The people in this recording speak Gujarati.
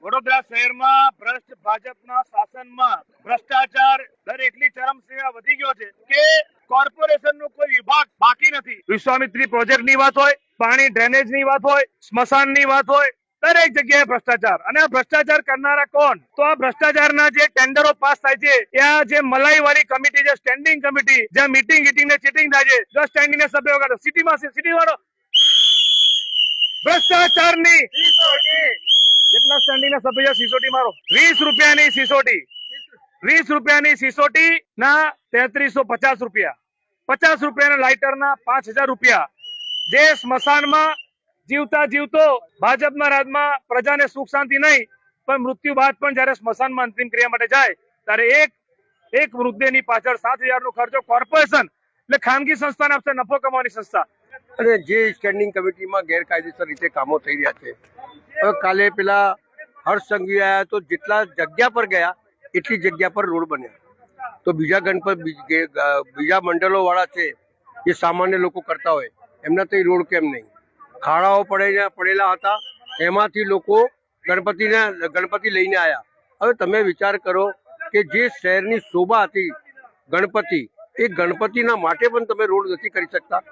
વડોદરા શહેરમાં ભ્રષ્ટ ભાજપના શાસનમાં ભ્રષ્ટાચાર દર એટલી ચરમસીમા વધી ગયો છે કે કોર્પોરેશનનો કોઈ વિભાગ બાકી નથી। વિશ્વામિત્રી પ્રોજેક્ટની વાત હોય, પાણી ડ્રેનેજની વાત હોય, સ્મશાનની વાત હોય, દરેક જગ્યાએ ભ્રષ્ટાચાર। અને આ ભ્રષ્ટાચાર કરનારા કોણ? તો આ ભ્રષ્ટાચારના જે ટેન્ડરો પાસ થાય છે ત્યાં જે મલાઈ વાળી કમિટી, જે સ્ટેન્ડિંગ કમિટી, જ્યાં મીટિંગ ને ચીટિંગ થાય છે, 10 સ્ટેન્ડિંગ ના સભ્યો વગર સિટીમાં સિટી વાળો ભ્રષ્ટાચારની જેટલા સ્ટેન્ડિંગ ના સભ્ય સિસોટી મારો 20 રૂપિયાની સિસોટી, 20 રૂપિયાની સિસોટી ના 3350 રૂપિયા, 50 રૂપિયાના લાઇટરના 5000 રૂપિયા। જે સ્મશાનમાં જીવતો ભાજપના રાજમાં પ્રજાને સુખ શાંતિ નહીં, પણ મૃત્યુ બાદ પણ જયારે સ્મશાનમાં અંતિમ ક્રિયા માટે જાય ત્યારે એક મૃતદેહની પાછળ 7000 નો ખર્ચો કોર્પોરેશન એટલે ખાનગી સંસ્થાને આપશે, નફો કમાવાની સંસ્થા। અને જે સ્ટેન્ડિંગ કમિટીમાં ગેરકાયદેસર રીતે કામો થઈ રહ્યા છે, કાલે પેલા હર્ષ સંઘવી આવ્યા તો જેટલા જગ્યા પર ગયા એટલી જગ્યા પર રોડ બન્યા, તો બીજા મંડળો વાળા છે જે સામાન્ય લોકો કરતા હોય એમના તો રોડ કેમ નહીં? ખાડાઓ પડેલા હતા, એમાંથી લોકો ગણપતિ લઈને આવ્યા। હવે તમે વિચાર કરો કે જે શહેરની શોભા હતી ગણપતિ, એ ગણપતિના માટે પણ તમે રોડ નથી કરી શકતા।